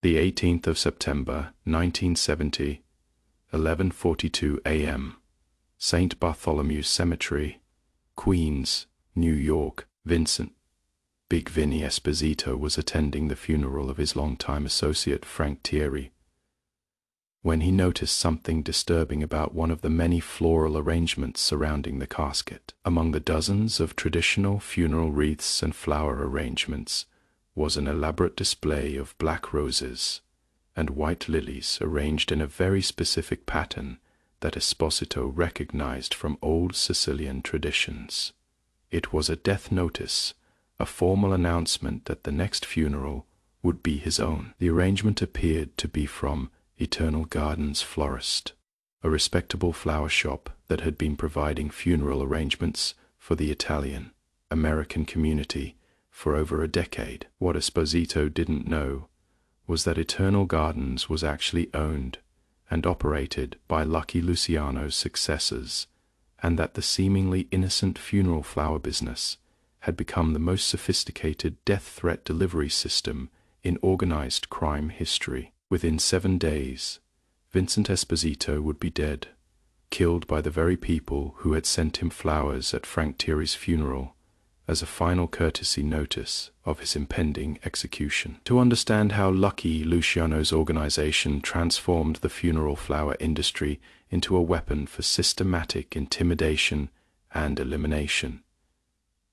The 18th of September, 1970, 11:42 a.m. St. Bartholomew's Cemetery, Queens, New York. Vincent, Big Vinny Esposito, was attending the funeral of his longtime associate Frank Thierry when he noticed something disturbing about one of the many floral arrangements surrounding the casket. Among the dozens of traditional funeral wreaths and flower arrangements was an elaborate display of black roses and white lilies arranged in a very specific pattern that Esposito recognized from old Sicilian traditions. It was a death notice, a formal announcement that the next funeral would be his own. The arrangement appeared to be from Eternal Gardens Florist, a respectable flower shop that had been providing funeral arrangements for the Italian American community for over a decade. What Esposito didn't know was that Eternal Gardens was actually owned and operated by Lucky Luciano's successors, and that the seemingly innocent funeral flower business had become the most sophisticated death threat delivery system in organized crime history. Within 7 days, Vincent Esposito would be dead, killed by the very people who had sent him flowers at Frank Thierry's funeral as a final courtesy notice of his impending execution. To understand how Lucky Luciano's organization transformed the funeral flower industry into a weapon for systematic intimidation and elimination,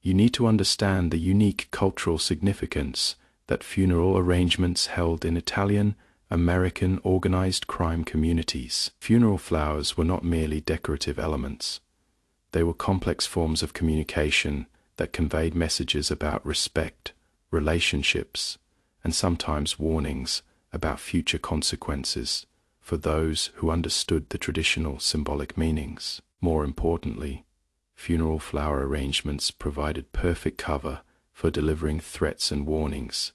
you need to understand the unique cultural significance that funeral arrangements held in Italian American organized crime communities. Funeral flowers were not merely decorative elements. They were complex forms of communication that conveyed messages about respect, relationships, and sometimes warnings about future consequences for those who understood the traditional symbolic meanings. More importantly, funeral flower arrangements provided perfect cover for delivering threats and warnings,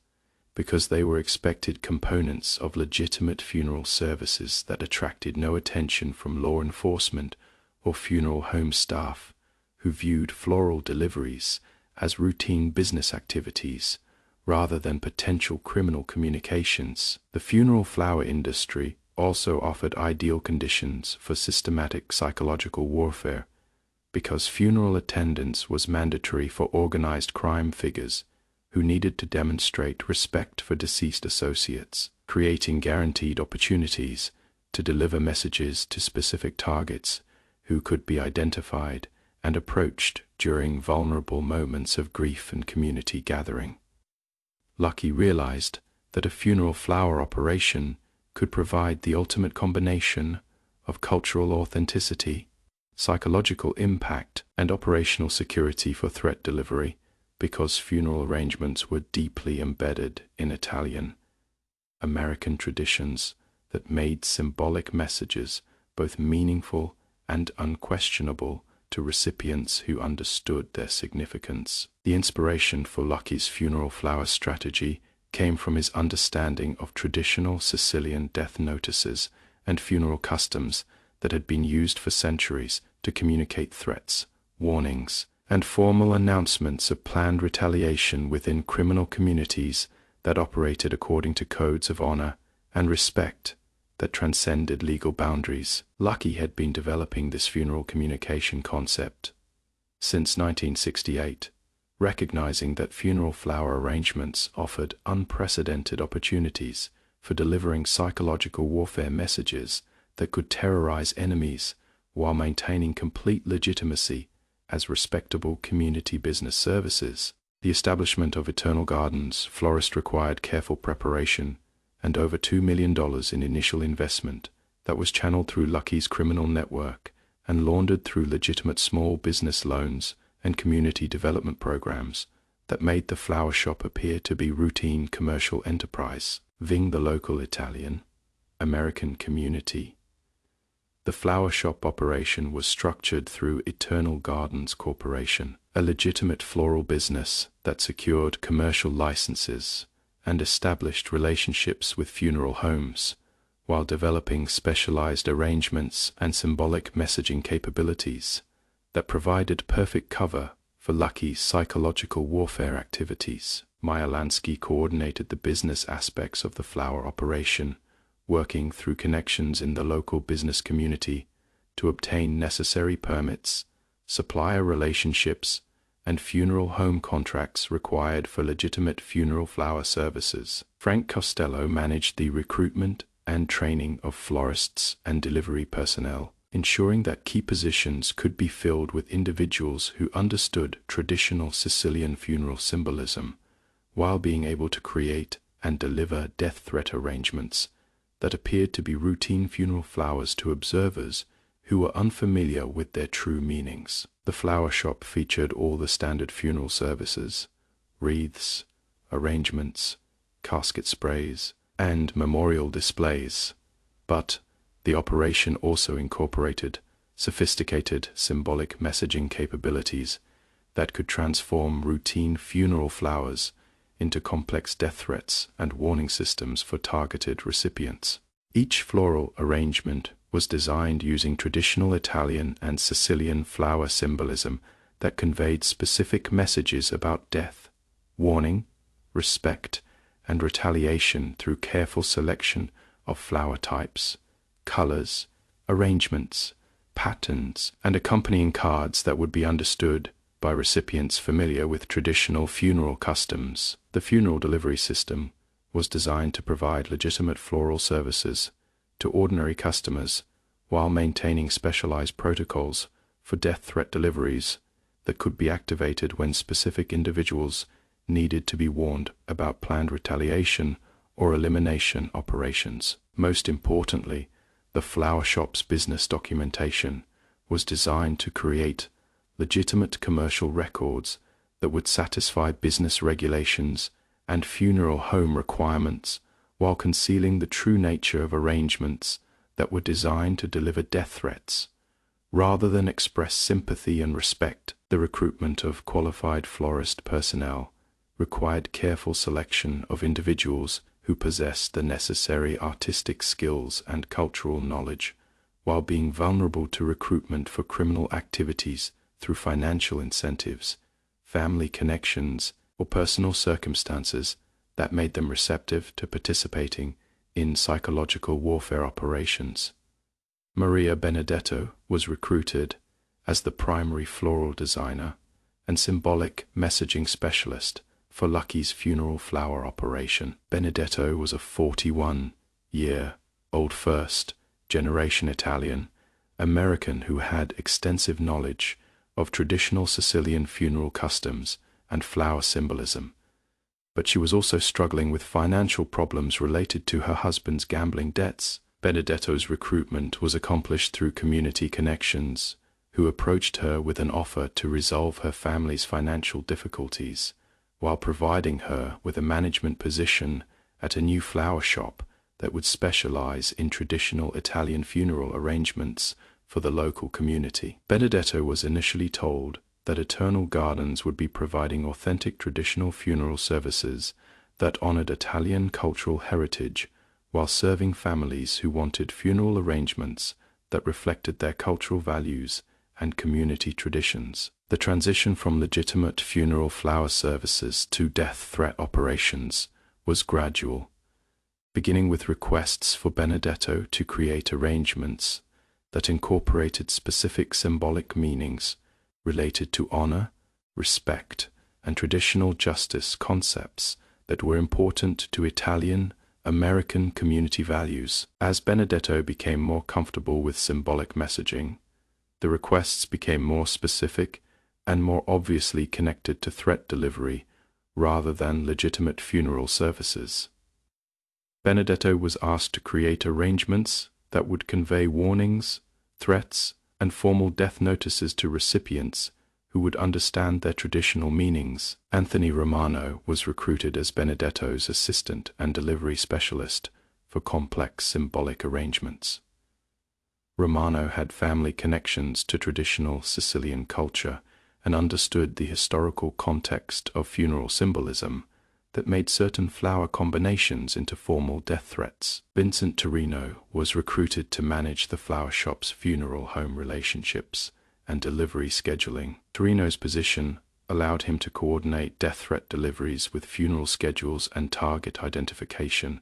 because they were expected components of legitimate funeral services that attracted no attention from law enforcement or funeral home staff, who viewed floral deliveries as routine business activities rather than potential criminal communications. The funeral flower industry also offered ideal conditions for systematic psychological warfare, because funeral attendance was mandatory for organized crime figures who needed to demonstrate respect for deceased associates, creating guaranteed opportunities to deliver messages to specific targets who could be identified and approached during vulnerable moments of grief and community gathering. Lucky realized that a funeral flower operation could provide the ultimate combination of cultural authenticity, psychological impact, and operational security for threat delivery, because funeral arrangements were deeply embedded in Italian American traditions that made symbolic messages both meaningful and unquestionable to recipients who understood their significance. The inspiration for Lucky's funeral flower strategy came from his understanding of traditional Sicilian death notices and funeral customs that had been used for centuries to communicate threats, warnings, and formal announcements of planned retaliation within criminal communities that operated according to codes of honor and respect that transcended legal boundaries. Lucky had been developing this funeral communication concept since 1968, recognizing that funeral flower arrangements offered unprecedented opportunities for delivering psychological warfare messages that could terrorize enemies while maintaining complete legitimacy as respectable community business services. The establishment of Eternal Gardens Florist required careful preparation and over $2 million in initial investment that was channeled through Lucky's criminal network and laundered through legitimate small business loans and community development programs that made the flower shop appear to be routine commercial enterprise, ving the local Italian American community. The flower shop operation was structured through Eternal Gardens Corporation, a legitimate floral business that secured commercial licenses and established relationships with funeral homes, while developing specialized arrangements and symbolic messaging capabilities that provided perfect cover for Lucky's psychological warfare activities. Meyer Lansky coordinated the business aspects of the flower operation, working through connections in the local business community to obtain necessary permits, supplier relationships, and funeral home contracts required for legitimate funeral flower services. Frank Costello managed the recruitment and training of florists and delivery personnel, ensuring that key positions could be filled with individuals who understood traditional Sicilian funeral symbolism, while being able to create and deliver death threat arrangements that appeared to be routine funeral flowers to observers who were unfamiliar with their true meanings. The flower shop featured all the standard funeral services: wreaths, arrangements, casket sprays, and memorial displays. But the operation also incorporated sophisticated symbolic messaging capabilities that could transform routine funeral flowers into complex death threats and warning systems for targeted recipients. Each floral arrangement was designed using traditional Italian and Sicilian flower symbolism that conveyed specific messages about death, warning, respect, and retaliation through careful selection of flower types, colors, arrangements, patterns, and accompanying cards that would be understood by recipients familiar with traditional funeral customs. The funeral delivery system was designed to provide legitimate floral services to ordinary customers while maintaining specialized protocols for death threat deliveries that could be activated when specific individuals needed to be warned about planned retaliation or elimination operations. Most importantly, the flower shop's business documentation was designed to create legitimate commercial records that would satisfy business regulations and funeral home requirements while concealing the true nature of arrangements that were designed to deliver death threats, rather than express sympathy and respect. The recruitment of qualified florist personnel required careful selection of individuals who possessed the necessary artistic skills and cultural knowledge, while being vulnerable to recruitment for criminal activities through financial incentives, family connections, or personal circumstances that made them receptive to participating in psychological warfare operations. Maria Benedetto was recruited as the primary floral designer and symbolic messaging specialist for Lucky's funeral flower operation. Benedetto was a 41-year-old first-generation Italian American who had extensive knowledge of traditional Sicilian funeral customs and flower symbolism, but she was also struggling with financial problems related to her husband's gambling debts. Benedetto's recruitment was accomplished through community connections, who approached her with an offer to resolve her family's financial difficulties, while providing her with a management position at a new flower shop that would specialize in traditional Italian funeral arrangements for the local community. Benedetto was initially told that Eternal Gardens would be providing authentic traditional funeral services that honored Italian cultural heritage while serving families who wanted funeral arrangements that reflected their cultural values and community traditions. The transition from legitimate funeral flower services to death threat operations was gradual, beginning with requests for Benedetto to create arrangements that incorporated specific symbolic meanings related to honor, respect, and traditional justice concepts that were important to Italian American community values. As Benedetto became more comfortable with symbolic messaging, the requests became more specific and more obviously connected to threat delivery rather than legitimate funeral services. Benedetto was asked to create arrangements that would convey warnings, threats, and formal death notices to recipients who would understand their traditional meanings. Anthony Romano was recruited as Benedetto's assistant and delivery specialist for complex symbolic arrangements. Romano had family connections to traditional Sicilian culture and understood the historical context of funeral symbolism that made certain flower combinations into formal death threats. Vincent Torino was recruited to manage the flower shop's funeral home relationships and delivery scheduling. Torino's position allowed him to coordinate death threat deliveries with funeral schedules and target identification,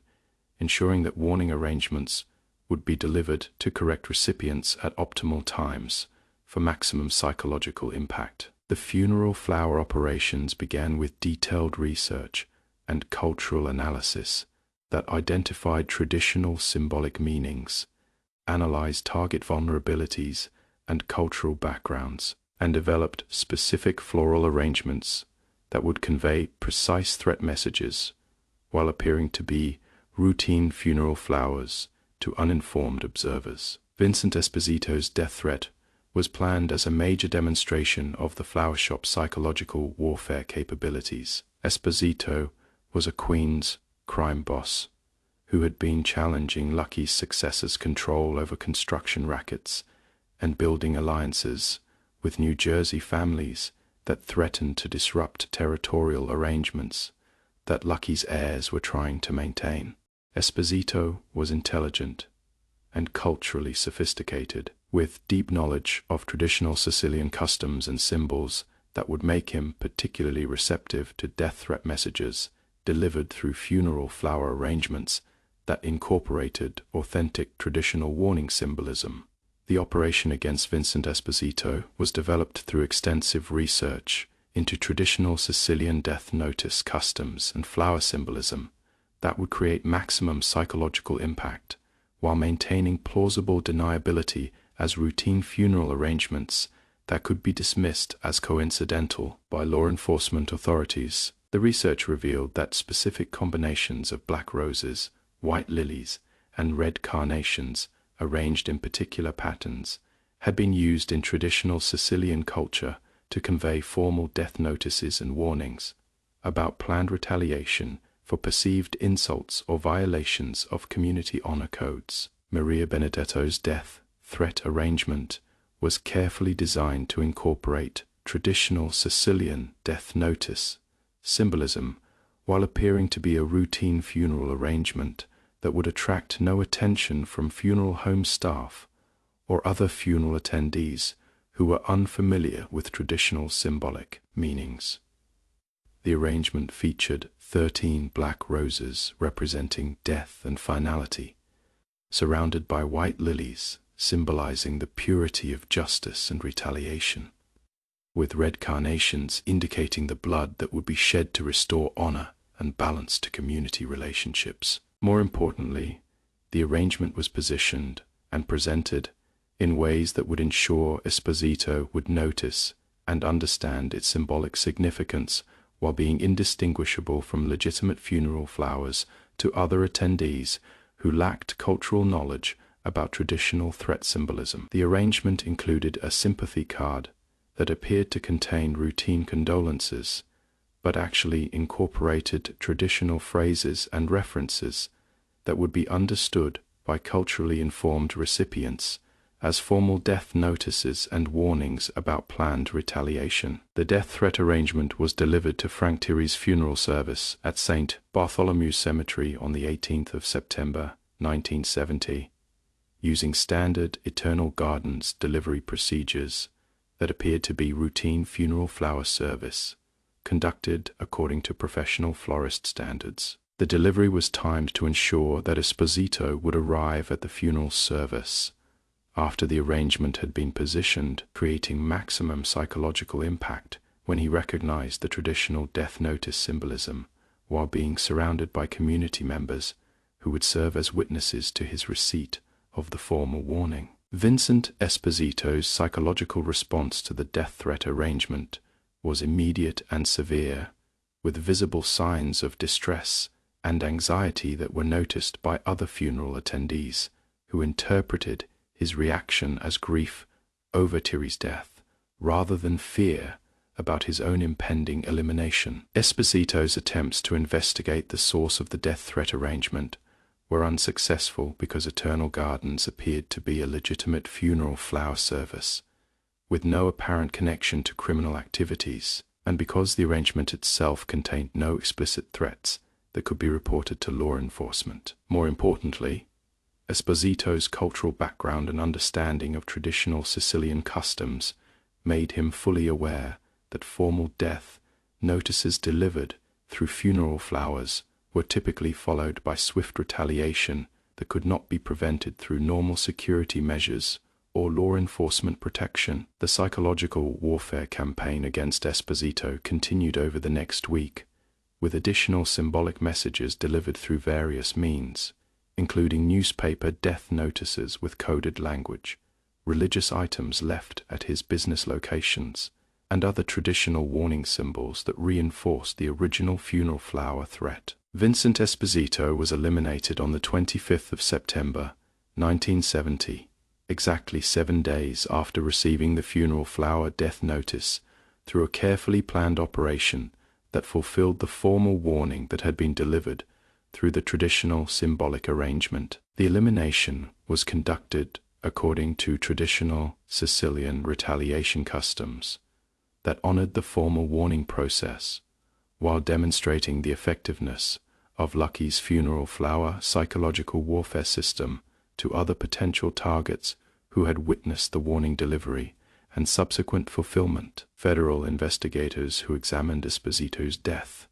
ensuring that warning arrangements would be delivered to correct recipients at optimal times for maximum psychological impact. The funeral flower operations began with detailed research and cultural analysis that identified traditional symbolic meanings, analyzed target vulnerabilities and cultural backgrounds, and developed specific floral arrangements that would convey precise threat messages while appearing to be routine funeral flowers to uninformed observers. Vincent Esposito's death threat was planned as a major demonstration of the flower shop's psychological warfare capabilities. Esposito was a Queens crime boss who had been challenging Lucky's successors' control over construction rackets and building alliances with New Jersey families that threatened to disrupt territorial arrangements that Lucky's heirs were trying to maintain. Esposito was intelligent and culturally sophisticated, with deep knowledge of traditional Sicilian customs and symbols that would make him particularly receptive to death threat messages delivered through funeral flower arrangements that incorporated authentic traditional warning symbolism. The operation against Vincent Esposito was developed through extensive research into traditional Sicilian death notice customs and flower symbolism that would create maximum psychological impact while maintaining plausible deniability as routine funeral arrangements that could be dismissed as coincidental by law enforcement authorities. The research revealed that specific combinations of black roses, white lilies, and red carnations arranged in particular patterns had been used in traditional Sicilian culture to convey formal death notices and warnings about planned retaliation for perceived insults or violations of community honor codes. Maria Benedetto's death threat arrangement was carefully designed to incorporate traditional Sicilian death notice symbolism while appearing to be a routine funeral arrangement that would attract no attention from funeral home staff or other funeral attendees who were unfamiliar with traditional symbolic meanings. The arrangement featured 13 black roses representing death and finality, surrounded by white lilies symbolizing the purity of justice and retaliation, with red carnations indicating the blood that would be shed to restore honor and balance to community relationships. More importantly, the arrangement was positioned and presented in ways that would ensure Esposito would notice and understand its symbolic significance while being indistinguishable from legitimate funeral flowers to other attendees who lacked cultural knowledge about traditional threat symbolism. The arrangement included a sympathy card that appeared to contain routine condolences, but actually incorporated traditional phrases and references that would be understood by culturally informed recipients as formal death notices and warnings about planned retaliation. The death threat arrangement was delivered to Frank Thierry's funeral service at St. Bartholomew's Cemetery on the 18th of September, 1970, using standard Eternal Gardens delivery procedures that appeared to be routine funeral flower service, conducted according to professional florist standards. The delivery was timed to ensure that Esposito would arrive at the funeral service after the arrangement had been positioned, creating maximum psychological impact when he recognized the traditional death notice symbolism while being surrounded by community members who would serve as witnesses to his receipt of the formal warning. Vincent Esposito's psychological response to the death threat arrangement was immediate and severe, with visible signs of distress and anxiety that were noticed by other funeral attendees who interpreted his reaction as grief over Thierry's death rather than fear about his own impending elimination. Esposito's attempts to investigate the source of the death threat arrangement were unsuccessful because Eternal Gardens appeared to be a legitimate funeral flower service with no apparent connection to criminal activities, and because the arrangement itself contained no explicit threats that could be reported to law enforcement. More importantly, Esposito's cultural background and understanding of traditional Sicilian customs made him fully aware that formal death notices delivered through funeral flowers were typically followed by swift retaliation that could not be prevented through normal security measures or law enforcement protection. The psychological warfare campaign against Esposito continued over the next week, with additional symbolic messages delivered through various means, including newspaper death notices with coded language, religious items left at his business locations, and other traditional warning symbols that reinforced the original funeral flower threat. Vincent Esposito was eliminated on the 25th of September, 1970, exactly 7 days after receiving the funeral flower death notice, through a carefully planned operation that fulfilled the formal warning that had been delivered through the traditional symbolic arrangement. The elimination was conducted according to traditional Sicilian retaliation customs that honored the formal warning process, while demonstrating the effectiveness of Lucky's funeral flower psychological warfare system to other potential targets who had witnessed the warning delivery and subsequent fulfillment. Federal investigators who examined Esposito's death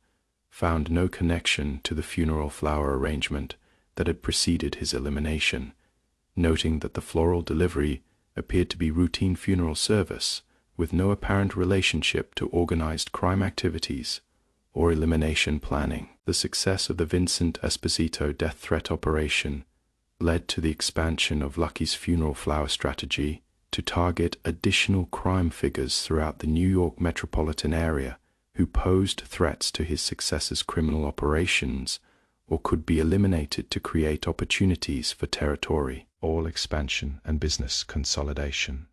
found no connection to the funeral flower arrangement that had preceded his elimination, noting that the floral delivery appeared to be routine funeral service with no apparent relationship to organized crime activities or elimination planning. The success of the Vincent Esposito death threat operation led to the expansion of Lucky's funeral flower strategy to target additional crime figures throughout the New York metropolitan area who posed threats to his successors' criminal operations or could be eliminated to create opportunities for territorial expansion and business consolidation.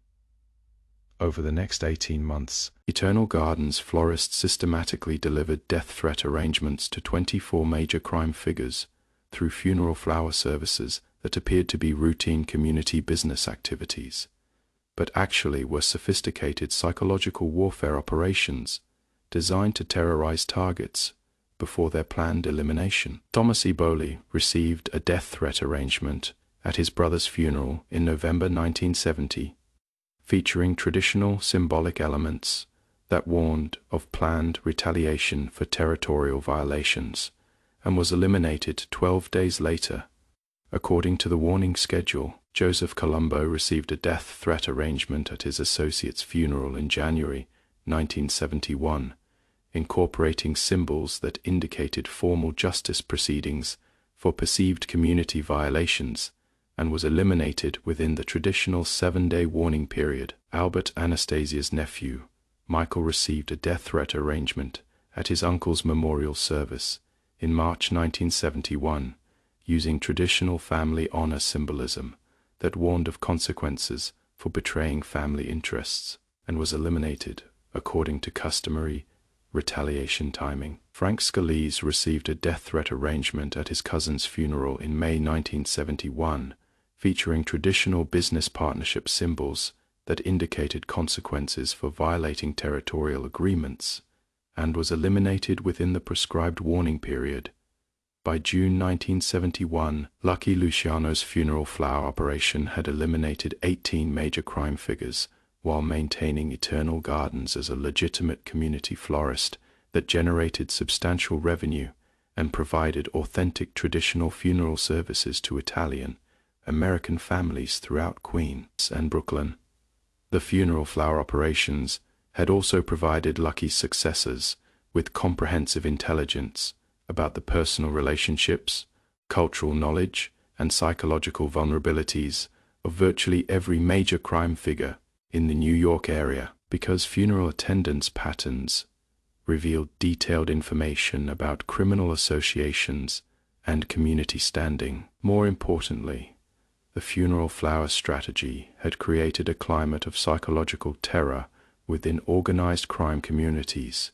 Over the next 18 months, Eternal Gardens Florist systematically delivered death threat arrangements to 24 major crime figures through funeral flower services that appeared to be routine community business activities, but actually were sophisticated psychological warfare operations designed to terrorize targets before their planned elimination. Thomas Eboli received a death threat arrangement at his brother's funeral in November 1970, featuring traditional symbolic elements that warned of planned retaliation for territorial violations, and was eliminated 12 days later. According to the warning schedule, Joseph Colombo received a death threat arrangement at his associate's funeral in January 1971, incorporating symbols that indicated formal justice proceedings for perceived community violations, and was eliminated within the traditional 7-day warning period. Albert Anastasia's nephew, Michael, received a death threat arrangement at his uncle's memorial service in March 1971, using traditional family honor symbolism that warned of consequences for betraying family interests, and was eliminated according to customary retaliation timing. Frank Scalise received a death threat arrangement at his cousin's funeral in May 1971, featuring traditional business partnership symbols that indicated consequences for violating territorial agreements, and was eliminated within the prescribed warning period. By June 1971, Lucky Luciano's funeral flower operation had eliminated 18 major crime figures, while maintaining Eternal Gardens as a legitimate community florist that generated substantial revenue and provided authentic traditional funeral services to Italian American families throughout Queens and Brooklyn. The funeral flower operations had also provided Lucky's successors with comprehensive intelligence about the personal relationships, cultural knowledge, and psychological vulnerabilities of virtually every major crime figure in the New York area, because funeral attendance patterns revealed detailed information about criminal associations and community standing. More importantly, the funeral flower strategy had created a climate of psychological terror within organized crime communities,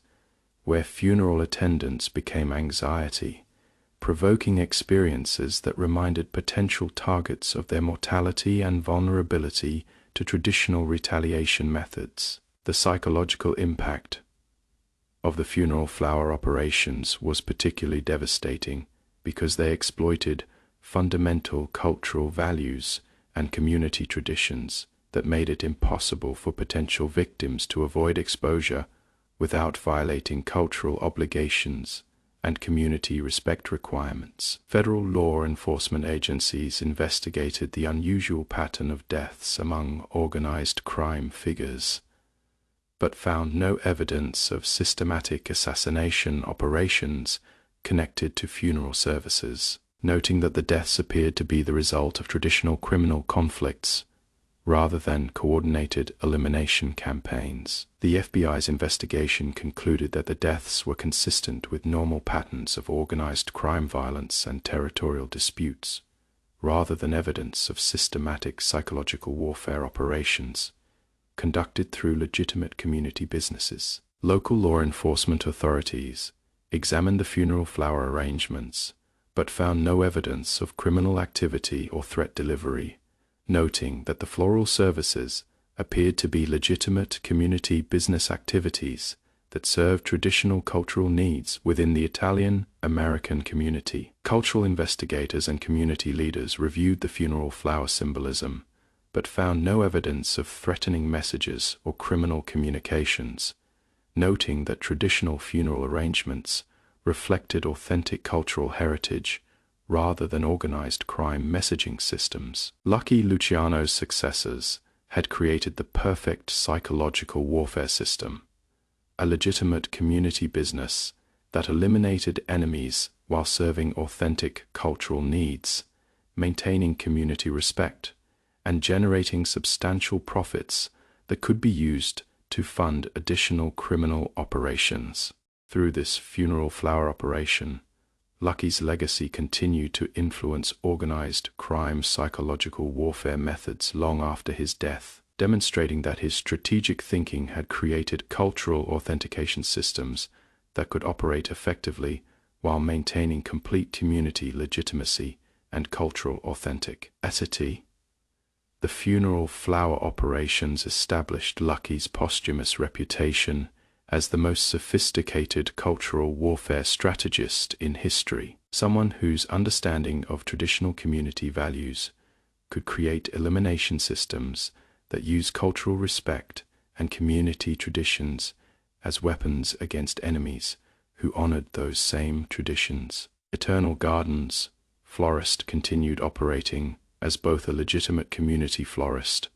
where funeral attendance became anxiety, provoking experiences that reminded potential targets of their mortality and vulnerability to traditional retaliation methods. The psychological impact of the funeral flower operations was particularly devastating because they exploited fundamental cultural values and community traditions that made it impossible for potential victims to avoid exposure without violating cultural obligations and community respect requirements. Federal law enforcement agencies investigated the unusual pattern of deaths among organized crime figures, but found no evidence of systematic assassination operations connected to funeral services, noting that the deaths appeared to be the result of traditional criminal conflicts rather than coordinated elimination campaigns. The FBI's investigation concluded that the deaths were consistent with normal patterns of organized crime violence and territorial disputes, rather than evidence of systematic psychological warfare operations conducted through legitimate community businesses. Local law enforcement authorities examined the funeral flower arrangements, but found no evidence of criminal activity or threat delivery, noting that the floral services appeared to be legitimate community business activities that served traditional cultural needs within the Italian-American community. Cultural investigators and community leaders reviewed the funeral flower symbolism, but found no evidence of threatening messages or criminal communications, noting that traditional funeral arrangements reflected authentic cultural heritage rather than organized crime messaging systems. Lucky Luciano's successors had created the perfect psychological warfare system, a legitimate community business that eliminated enemies while serving authentic cultural needs, maintaining community respect, and generating substantial profits that could be used to fund additional criminal operations. Through this funeral flower operation, Lucky's legacy continued to influence organized crime psychological warfare methods long after his death, demonstrating that his strategic thinking had created cultural authentication systems that could operate effectively while maintaining complete community legitimacy and cultural authenticity. The funeral flower operations established Lucky's posthumous reputation as the most sophisticated cultural warfare strategist in history, someone whose understanding of traditional community values could create elimination systems that use cultural respect and community traditions as weapons against enemies who honored those same traditions. Eternal Gardens Florist continued operating as both a legitimate community florist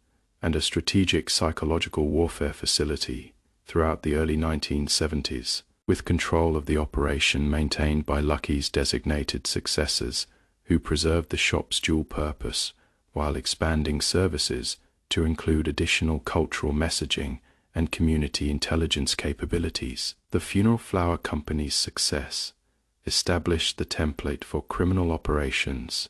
and a strategic psychological warfare facility throughout the early 1970s, with control of the operation maintained by Lucky's designated successors, who preserved the shop's dual purpose while expanding services to include additional cultural messaging and community intelligence capabilities. The funeral flower company's success established the template for criminal operations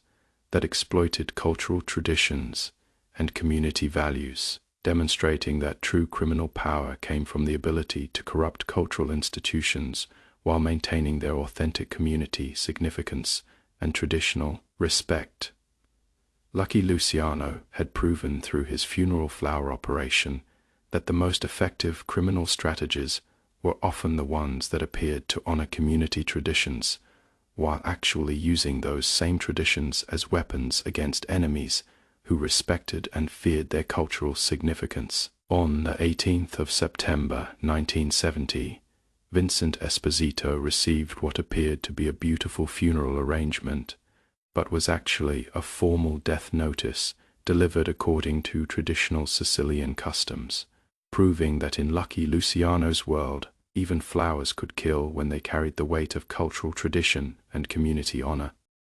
that exploited cultural traditions and community values, demonstrating that true criminal power came from the ability to corrupt cultural institutions while maintaining their authentic community significance and traditional respect. Lucky Luciano had proven through his funeral flower operation that the most effective criminal strategies were often the ones that appeared to honor community traditions, while actually using those same traditions as weapons against enemies who respected and feared their cultural significance. On the 18th of September 1970, Vincent Esposito received what appeared to be a beautiful funeral arrangement, but was actually a formal death notice delivered according to traditional Sicilian customs, proving that in Lucky Luciano's world, even flowers could kill when they carried the weight of cultural tradition and community honor.